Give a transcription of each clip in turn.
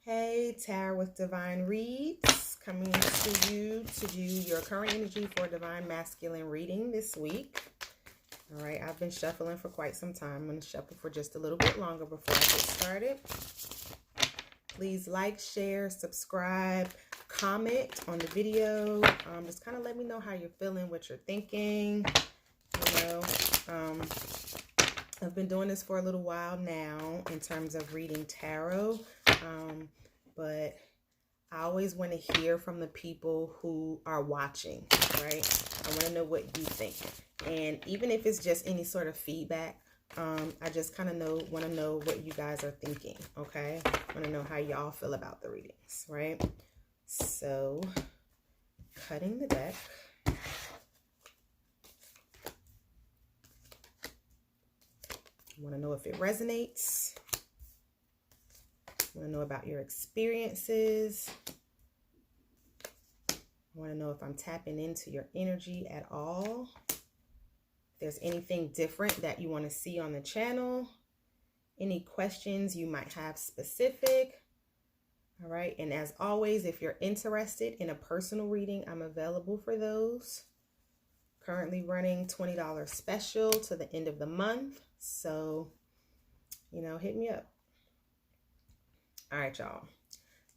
Hey, Tara with Divine Reads, coming to you to do your current energy for Divine Masculine reading this week. All right, I've been shuffling for quite some time. I'm going to shuffle for just a little bit longer before I get started. Please like, share, subscribe, comment on the video. Just kind of let me know how you're feeling, what you're thinking. I've been doing this for a little while now in terms of reading tarot, but I always want to hear from the people who are watching, right? I want to know what you think. And even if it's just any sort of feedback, I just kind of want to know what you guys are thinking, okay? I want to know how y'all feel about the readings, right? So, cutting the deck. I want to know if it resonates. I want to know about your experiences. I want to know if I'm tapping into your energy at all. If there's anything different that you want to see on the channel. Any questions you might have specific. All right. And as always, if you're interested in a personal reading, I'm available for those. Currently running $20 special to the end of the month. So, hit me up. All right, y'all.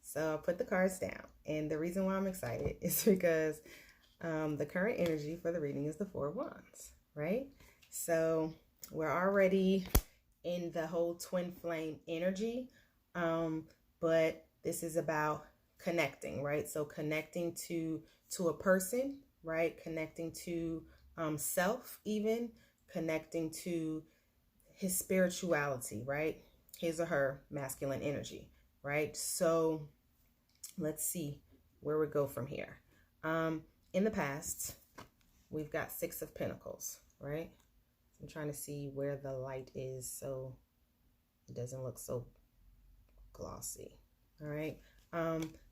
So I put the cards down. And the reason why I'm excited is because the current energy for the reading is the Four of Wands, right? So we're already in the whole twin flame energy. But this is about connecting, right? So connecting to a person, right? Connecting to self, even connecting to his spirituality, right? His or her masculine energy, right? So let's see where we go from here. In the past, we've got Six of Pentacles, right? I'm trying to see where the light is so it doesn't look so glossy, all right?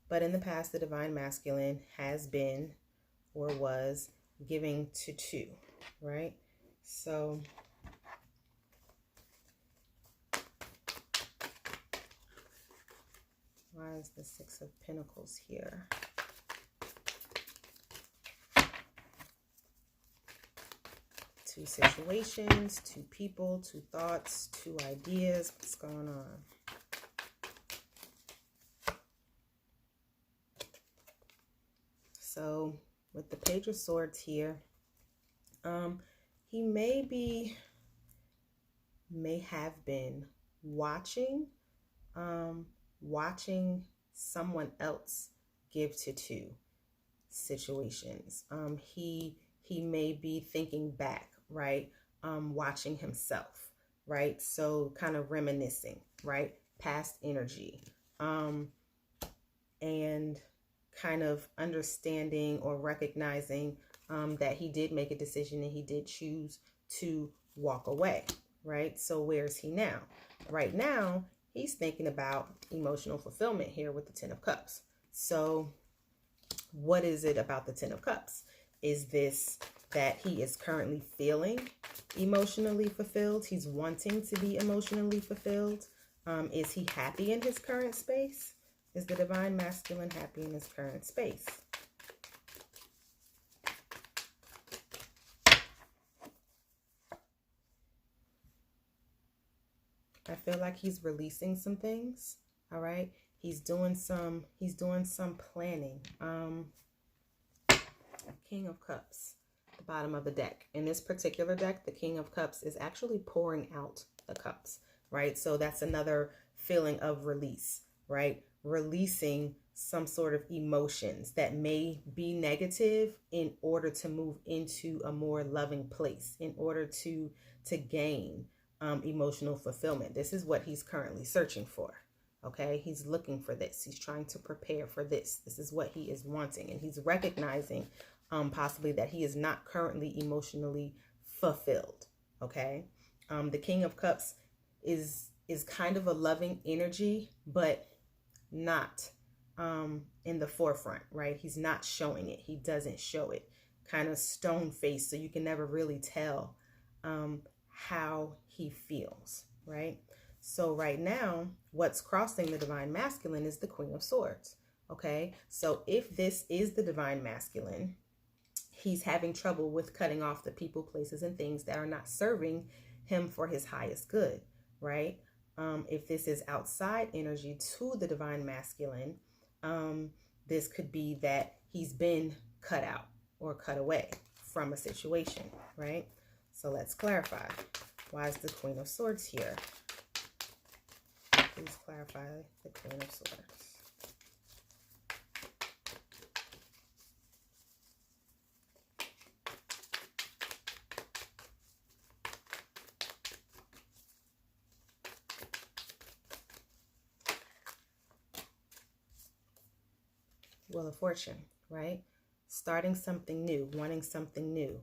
But in the past, the Divine Masculine has been or was giving to two, right? So why is the Six of Pentacles here? Two situations, two people, two thoughts, two ideas. What's going on? So with the Page of Swords here, he may have been watching someone else give to two situations. He may be thinking back, right? Watching himself, right? So kind of reminiscing, right? Past energy, and kind of understanding or recognizing that he did make a decision and he did choose to walk away, right? So where's he now? Right now, he's thinking about emotional fulfillment here with the Ten of Cups. So what is it about the Ten of Cups? Is this that he is currently feeling emotionally fulfilled? He's wanting to be emotionally fulfilled. Is he happy in his current space? Is the Divine Masculine happy in his current space? I feel like he's releasing some things. All right. He's doing some planning. King of Cups, the bottom of the deck. In this particular deck, the King of Cups is actually pouring out the cups, right? So that's another feeling of release, right? Releasing some sort of emotions that may be negative in order to move into a more loving place, in order to gain emotional fulfillment. This is what he's currently searching for. Okay, he's looking for this. He's trying to prepare for this. This is what he is wanting, and he's recognizing possibly that he is not currently emotionally fulfilled. Okay, the King of Cups is kind of a loving energy, but not in the forefront, right? He's not showing it. He doesn't show it. Kind of stone faced, so you can never really tell how he feels, right? So right now, what's crossing the divine masculine is the Queen of Swords. Okay, so if this is the divine masculine, he's having trouble with cutting off the people, places, and things that are not serving him for his highest good, right? If this is outside energy to the divine masculine, this could be that he's been cut out or cut away from a situation, right? So let's clarify. Why is the Queen of Swords here? Please clarify the Queen of Swords. Wheel of Fortune, right? Starting something new, wanting something new.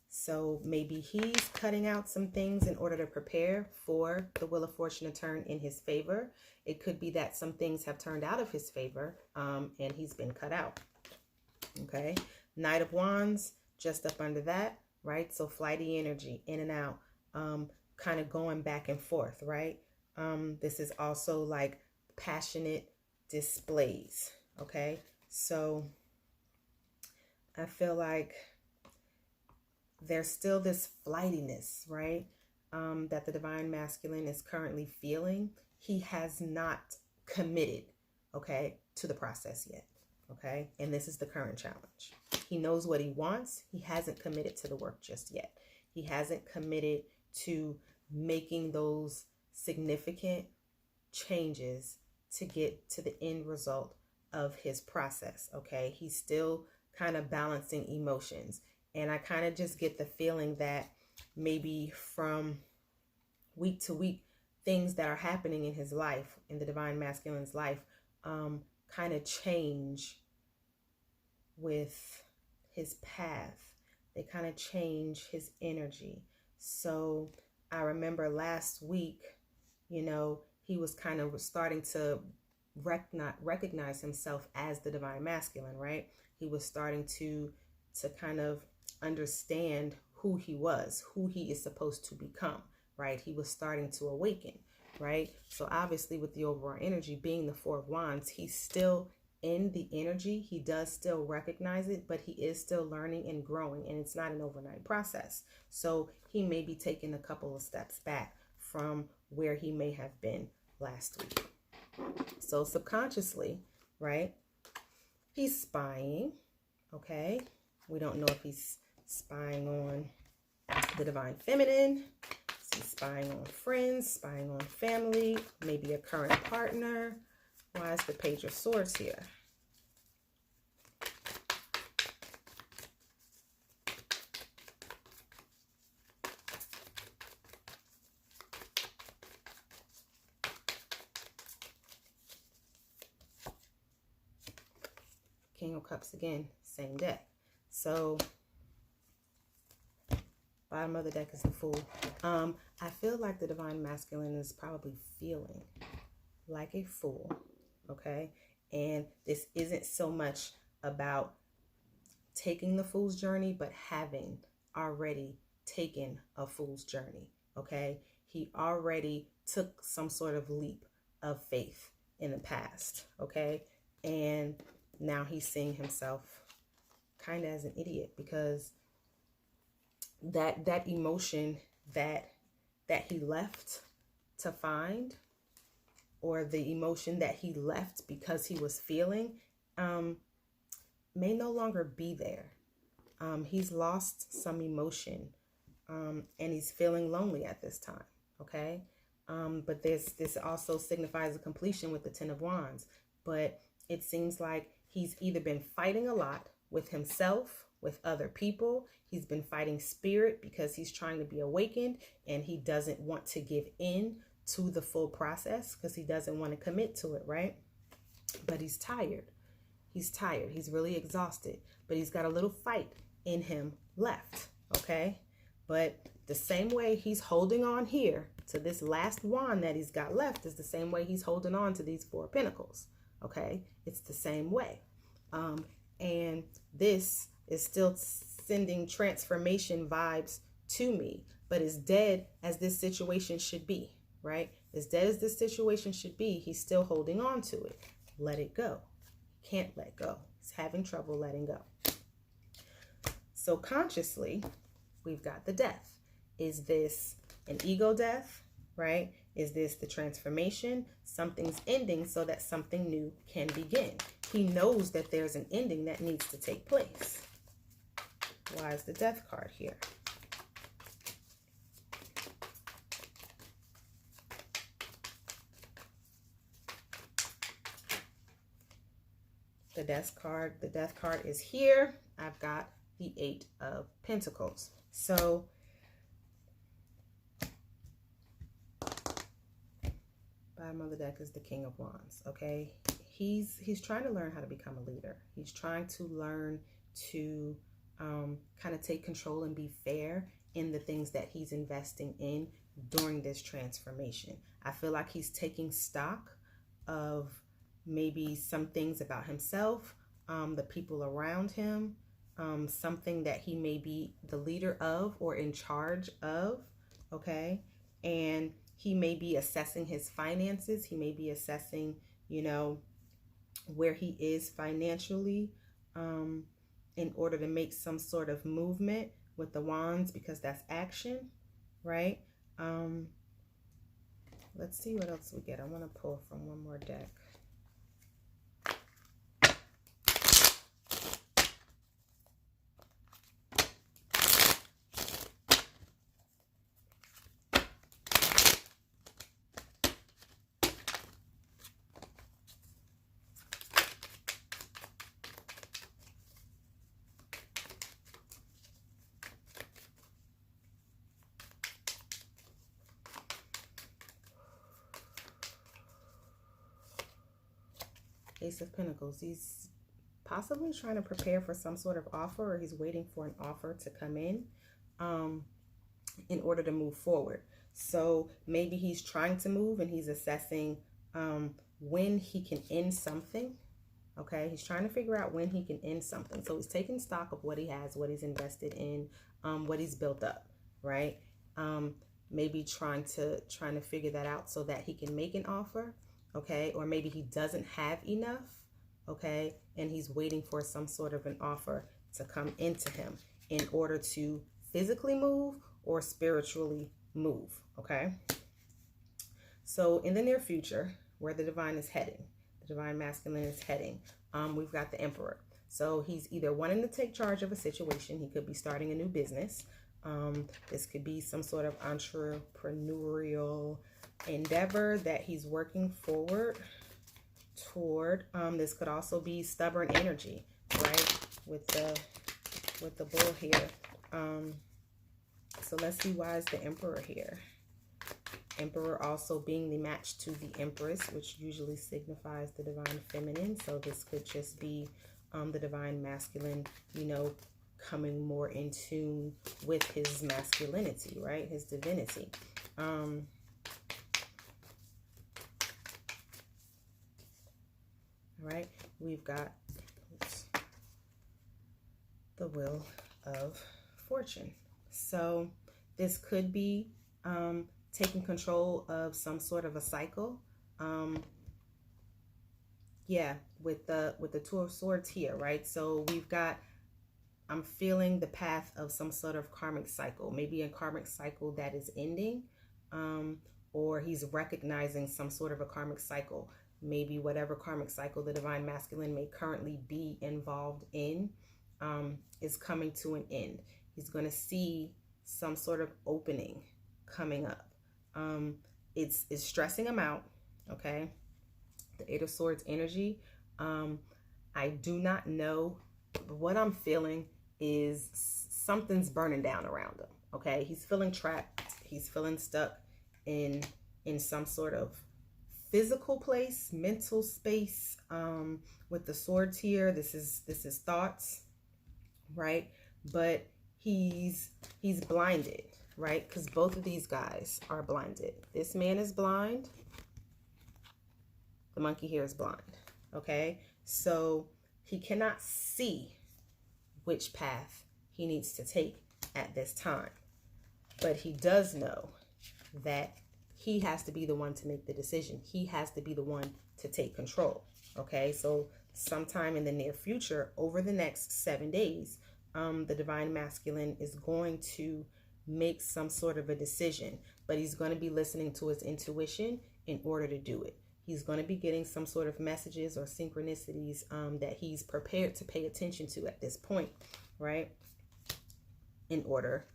So maybe he's cutting out some things in order to prepare for the Wheel of Fortune to turn in his favor. It could be that some things have turned out of his favor, and he's been cut out. Okay. Knight of Wands, just up under that, right? So flighty energy, in and out, kind of going back and forth, right? This is also like passionate displays. Okay. So I feel like there's still this flightiness, right? That the divine masculine is currently feeling. He has not committed, okay, to the process yet, okay? And this is the current challenge. He knows what he wants. He hasn't committed to the work just yet. He hasn't committed to making those significant changes to get to the end result of his process, okay? He's still kind of balancing emotions. And I kind of just get the feeling that maybe from week to week, things that are happening in his life, in the divine masculine's life, kind of change with his path. They kind of change his energy. So I remember last week, you know, he was kind of starting to recognize himself as the divine masculine, right? He was starting to kind of understand who he was, who he is supposed to become, right? He was starting to awaken, right? So obviously with the overall energy being the Four of Wands, he's still in the energy. He does still recognize it, but he is still learning and growing, and it's not an overnight process. So he may be taking a couple of steps back from where he may have been last week. So subconsciously, right, he's spying, okay? We don't know if he's spying on the divine feminine. He's spying on friends, spying on family, maybe a current partner. Why is the Page of Swords here? King of Cups again, same deck. So bottom of the deck is the Fool. I feel like the divine masculine is probably feeling like a fool, okay? And this isn't so much about taking the fool's journey, but having already taken a fool's journey, okay? He already took some sort of leap of faith in the past, okay? And now he's seeing himself kind of as an idiot, because that emotion that he left to find, or the emotion that he left because he was feeling, may no longer be there. He's lost some emotion, and he's feeling lonely at this time, okay? But this also signifies a completion with the Ten of Wands. But it seems like he's either been fighting a lot with himself, with other people. He's been fighting spirit because he's trying to be awakened, and he doesn't want to give in to the full process because he doesn't want to commit to it, right? But he's tired. He's tired. He's really exhausted, but he's got a little fight in him left, okay? But the same way he's holding on here to this last wand that he's got left is the same way he's holding on to these Four of Pentacles, okay? It's the same way. And this is still sending transformation vibes to me, but as dead as this situation should be, right? As dead as this situation should be, he's still holding on to it. Let it go. Can't let go. He's having trouble letting go. So consciously, we've got the death. Is this an ego death, right? Is this the transformation? Something's ending so that something new can begin. He knows that there's an ending that needs to take place. Why is the death card here? The death card is here. I've got the 8 of Pentacles. So bottom of the deck is the King of Wands. Okay, he's trying to learn how to become a leader. He's trying to learn to kind of take control and be fair in the things that he's investing in during this transformation. I feel like he's taking stock of maybe some things about himself, the people around him, something that he may be the leader of or in charge of, okay? And he may be assessing his finances. He may be assessing, you know, where he is financially in order to make some sort of movement with the wands, because that's action, right? Let's see what else we get. I want to pull from one more deck. Ace of Pentacles. He's possibly trying to prepare for some sort of offer, or he's waiting for an offer to come in order to move forward. So maybe he's trying to move and he's assessing when he can end something. Okay, he's trying to figure out when he can end something. So he's taking stock of what he has, what he's invested in, what he's built up, right? Maybe trying to figure that out so that he can make an offer. Okay, or maybe he doesn't have enough, okay, and he's waiting for some sort of an offer to come into him in order to physically move or spiritually move, okay? So in the near future, where the divine is heading, the divine masculine is heading, we've got the Emperor. So he's either wanting to take charge of a situation. He could be starting a new business. This could be some sort of entrepreneurial endeavor that he's working forward toward. This could also be stubborn energy, right? With the bull here. So let's see, why is the Emperor here? Emperor also being the match to the Empress, which usually signifies the divine feminine. So this could just be the divine masculine, you know, coming more in tune with his masculinity, right? His divinity. Right, we've got the Wheel of Fortune. So this could be taking control of some sort of a cycle. Yeah, with the Two of Swords here, right? So we've got, I'm feeling the path of some sort of karmic cycle, maybe a karmic cycle that is ending, or he's recognizing some sort of a karmic cycle. Maybe whatever karmic cycle the divine masculine may currently be involved in is coming to an end. He's going to see some sort of opening coming up. It's stressing him out, okay? The Eight of Swords energy. I do not know. What I'm feeling is something's burning down around him, okay? He's feeling trapped. He's feeling stuck in some sort of physical place, mental space. With the swords here, this is thoughts, right? But he's blinded, right? Because both of these guys are blinded. This man is blind. The monkey here is blind, okay? So he cannot see which path he needs to take at this time. But he does know that he has to be the one to make the decision. He has to be the one to take control. Okay, so sometime in the near future, over the next 7 days, the divine masculine is going to make some sort of a decision, but he's going to be listening to his intuition in order to do it. He's going to be getting some sort of messages or synchronicities that he's prepared to pay attention to at this point, right? In order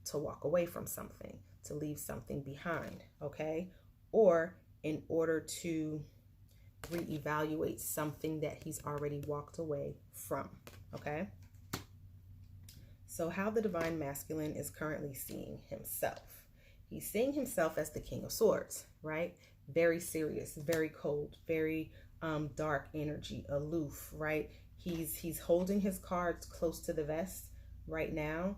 to walk away from something, to leave something behind, okay? Or in order to reevaluate something that he's already walked away from, okay? So how the divine masculine is currently seeing himself. He's seeing himself as the King of Swords, right? Very serious, very cold, very dark energy, aloof, right? He's holding his cards close to the vest right now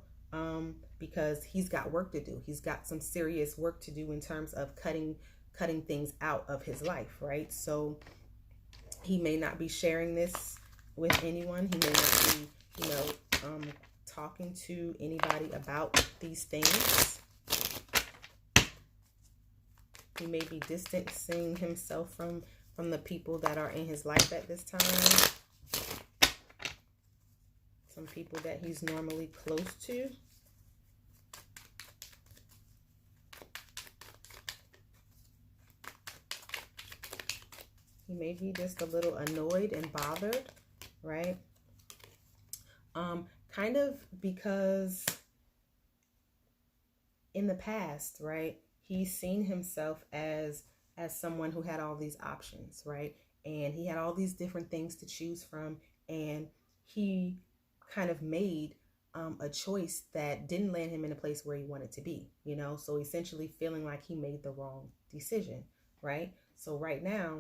because he's got work to do. He's got some serious work to do in terms of cutting things out of his life, right? So he may not be sharing this with anyone. He may not be, talking to anybody about these things. He may be distancing himself from the people that are in his life at this time. Some people that he's normally close to. He may be just a little annoyed and bothered, right? Kind of because in the past, right, he's seen himself as someone who had all these options, right? And he had all these different things to choose from, and he kind of made a choice that didn't land him in a place where he wanted to be, so essentially feeling like he made the wrong decision, right? So right now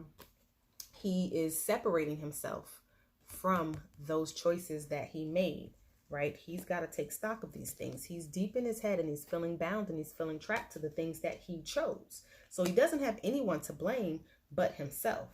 he is separating himself from those choices that he made, right? He's got to take stock of these things. He's deep in his head and he's feeling bound and he's feeling trapped to the things that he chose. So he doesn't have anyone to blame but himself,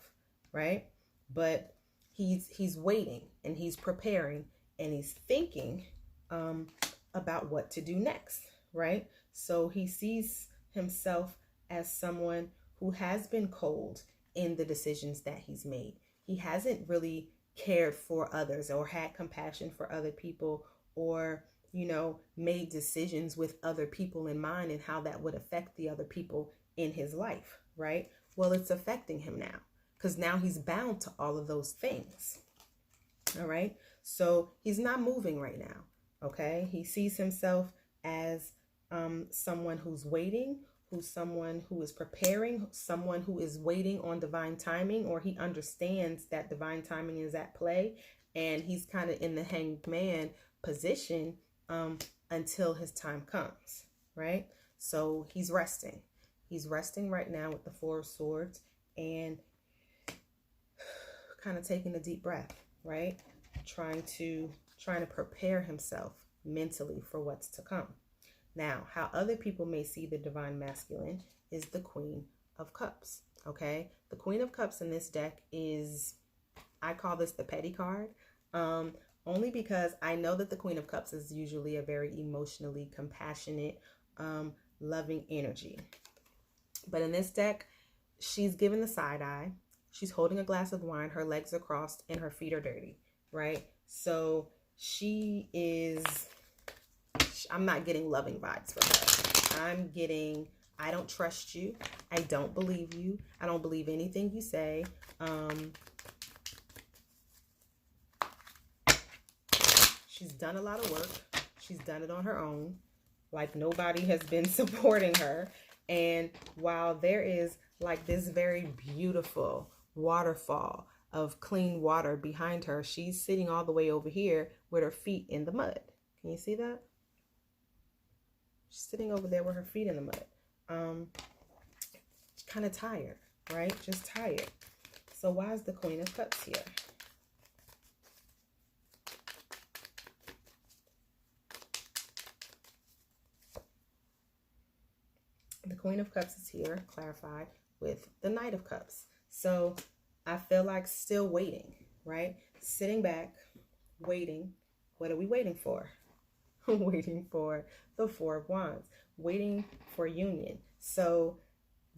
right? But he's waiting and he's preparing and he's thinking about what to do next, right? So he sees himself as someone who has been cold in the decisions that he's made. He hasn't really cared for others or had compassion for other people or, made decisions with other people in mind and how that would affect the other people in his life, right? Well, it's affecting him now because now he's bound to all of those things. All right. So he's not moving right now. Okay. He sees himself as someone who's waiting, who's someone who is preparing, someone who is waiting on divine timing, or he understands that divine timing is at play and he's kind of in the hanged man position until his time comes, right? So he's resting. He's resting right now with the Four of Swords and kind of taking a deep breath, right? Trying to prepare himself mentally for what's to come. Now, how other people may see the divine masculine is the Queen of Cups, okay? The Queen of Cups in this deck is, I call this the petty card, only because I know that the Queen of Cups is usually a very emotionally compassionate, loving energy. But in this deck, she's given the side eye. She's holding a glass of wine. Her legs are crossed and her feet are dirty, right? So she is... I'm not getting loving vibes for her. I'm getting, I don't trust you. I don't believe you. I don't believe anything you say. She's done a lot of work. She's done it on her own. Like nobody has been supporting her. And while there is like this very beautiful waterfall of clean water behind her, she's sitting all the way over here with her feet in the mud. Can you see that? She's sitting over there with her feet in the mud. Kind of tired, right? Just tired. So why is the Queen of Cups here? The Queen of Cups is here, clarified, with the Knight of Cups. So I feel like still waiting, right? Sitting back, waiting. What are we waiting for? Waiting for the Four of Wands, waiting for union. So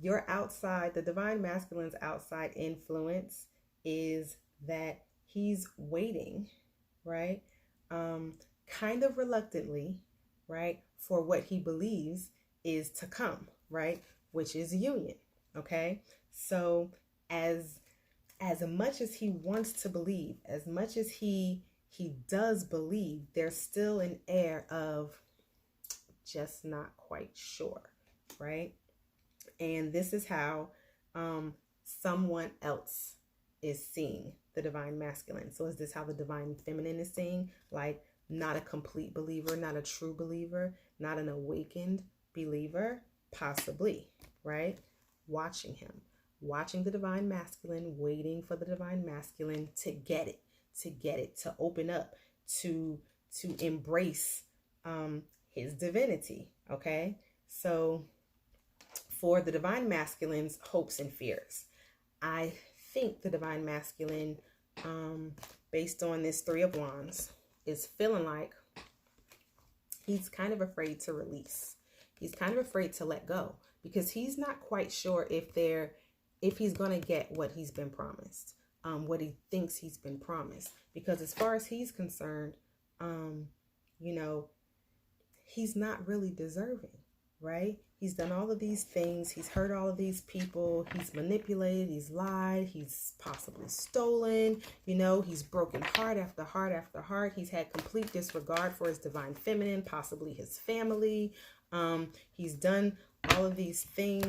your outside, the divine masculine's outside influence is that he's waiting, right? Kind of reluctantly, right? For what he believes is to come, right? Which is union, okay? So as much as he wants to believe, as much as he does believe, there's still an air of just not quite sure, right? And this is how someone else is seeing the divine masculine. So is this how the divine feminine is seeing? Like, not a complete believer, not a true believer, not an awakened believer? Possibly, right? Watching him, watching the divine masculine, waiting for the divine masculine to get it, to open up, to embrace his divinity, okay? So for the divine masculine's hopes and fears, I think the divine masculine, based on this Three of Wands, is feeling like he's kind of afraid to release. He's kind of afraid to let go because he's not quite sure if he's going to get what he's been promised, what he thinks he's been promised. Because as far as he's concerned, you know, he's not really deserving, right? He's done all of these things. He's hurt all of these people. He's manipulated. He's lied. He's possibly stolen. You know, he's broken heart after heart after heart. He's had complete disregard for his divine feminine, possibly his family. He's done all of these things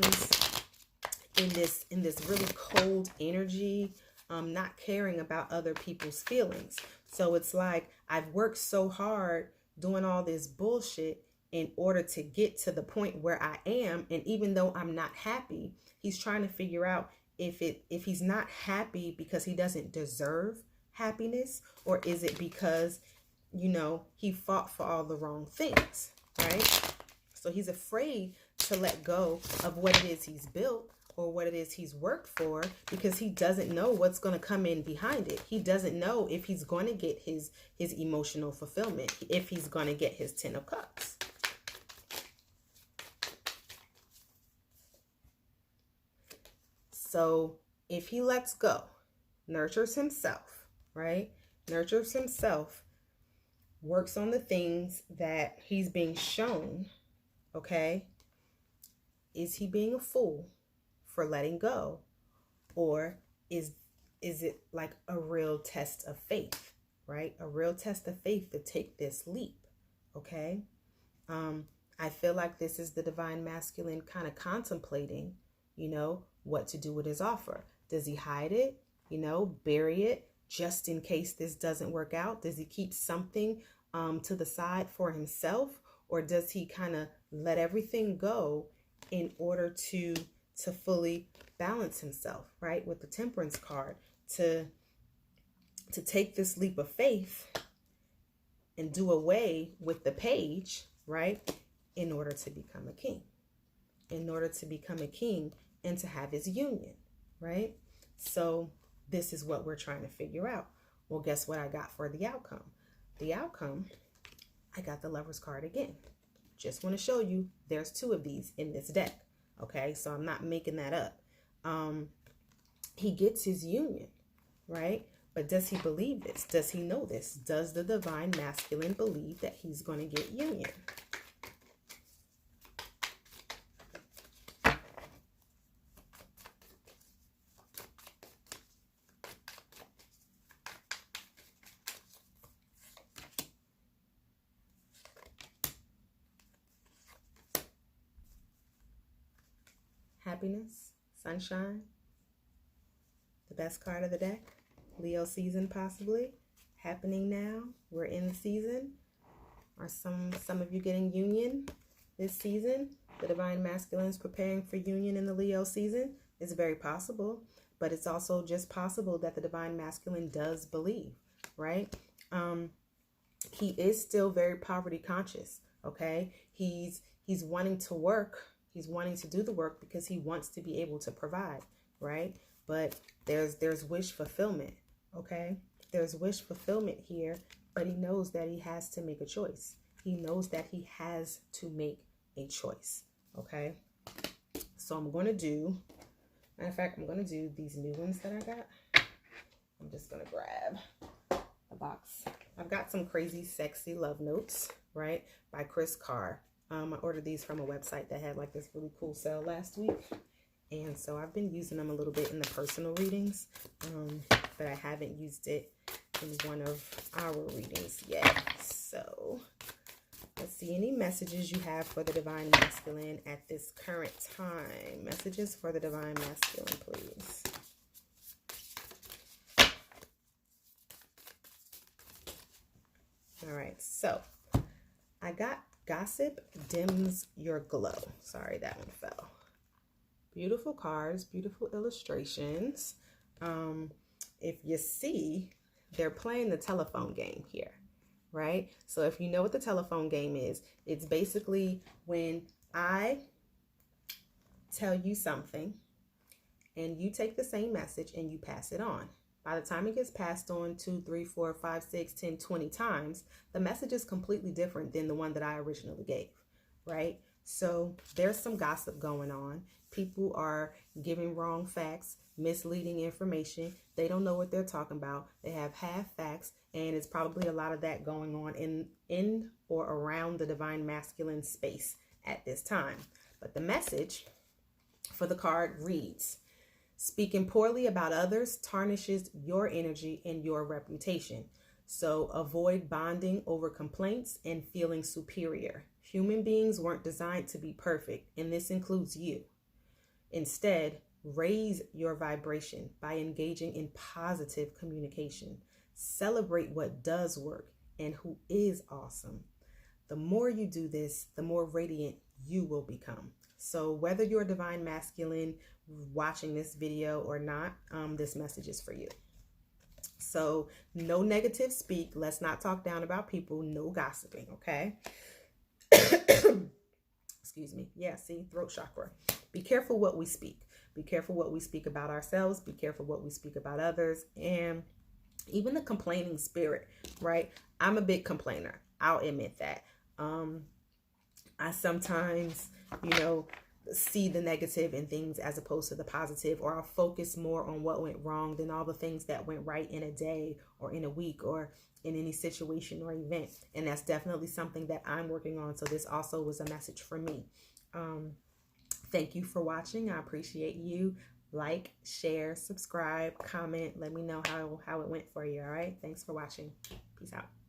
in this really cold energy, not caring about other people's feelings. So it's like, I've worked so hard doing all this bullshit in order to get to the point where I am. And even though I'm not happy, he's trying to figure out if he's not happy because he doesn't deserve happiness, or is it because, you know, he fought for all the wrong things, right? So he's afraid to let go of what it is he's built or what it is he's worked for, because he doesn't know what's going to come in behind it. He doesn't know if he's going to get his emotional fulfillment, if he's going to get his 10 of Cups. So if he lets go, nurtures himself, right? Nurtures himself, works on the things that he's being shown, okay? Is he being a fool for letting go? Or is it like a real test of faith, right? A real test of faith to take this leap, okay? I feel like this is the divine masculine kind of contemplating, you know, what to do with his offer. Does he hide it, you know, bury it just in case this doesn't work out? Does he keep something to the side for himself? Or does he kind of let everything go in order to fully balance himself, right? With the Temperance card, to take this leap of faith and do away with the Page, right? In order to become a king. In order to become a king and to have his union, right? So this is what we're trying to figure out. Well, guess what I got for the outcome? The outcome, I got the Lover's card again. Just want to show you there's 2 of these in this deck, okay? So I'm not making that up. He gets his union, right? But does he believe this? Does he know this? Does the divine masculine believe that he's going to get union? Happiness, sunshine, the best card of the deck. Leo season possibly happening now. We're in the season. Are some of you getting union this season? The divine masculine is preparing for union in the Leo season. It's very possible, but it's also just possible that the divine masculine does believe, right? He is still very poverty conscious, okay? He's wanting to work. He's wanting to do the work because he wants to be able to provide, right? But there's wish fulfillment, okay? There's wish fulfillment here, but he knows that he has to make a choice. He knows that he has to make a choice, okay? So I'm going to do, matter of fact, I'm going to do these new ones that I got. I'm just going to grab a box. I've got some Crazy Sexy Love Notes, right, by Chris Carr. I ordered these from a website that had like this really cool sale last week. And so I've been using them a little bit in the personal readings, but I haven't used it in one of our readings yet. So let's see any messages you have for the Divine Masculine at this current time. Messages for the Divine Masculine, please. All right, so I got Gossip Dims Your Glow. Sorry, that one fell. Beautiful cards, beautiful illustrations. If you see, they're playing the telephone game here, right? So if you know what the telephone game is, it's basically when I tell you something and you take the same message and you pass it on. By the time it gets passed on 2, 3, 4, 5, 6, 10, 20 times, the message is completely different than the one that I originally gave, right? So there's some gossip going on. People are giving wrong facts, misleading information. They don't know what they're talking about. They have half facts, and it's probably a lot of that going on in or around the Divine Masculine space at this time. But the message for the card reads, speaking poorly about others tarnishes your energy and your reputation. So avoid bonding over complaints and feeling superior. Human beings weren't designed to be perfect, and this includes you. Instead, raise your vibration by engaging in positive communication. Celebrate what does work and who is awesome. The more you do this, the more radiant you will become. So whether you're Divine Masculine watching this video or not, this message is for you. So no negative speak. Let's not talk down about people. No gossiping, okay? Excuse me. Yeah, see, throat chakra. Be careful what we speak. Be careful what we speak about ourselves. Be careful what we speak about others. And even the complaining spirit, right? I'm a big complainer. I'll admit that. I sometimes, see the negative in things as opposed to the positive, or I'll focus more on what went wrong than all the things that went right in a day or in a week or in any situation or event. And that's definitely something that I'm working on. So this also was a message for me. Thank you for watching. I appreciate you. Like, share, subscribe, comment. Let me know how it went for you. All right. Thanks for watching. Peace out.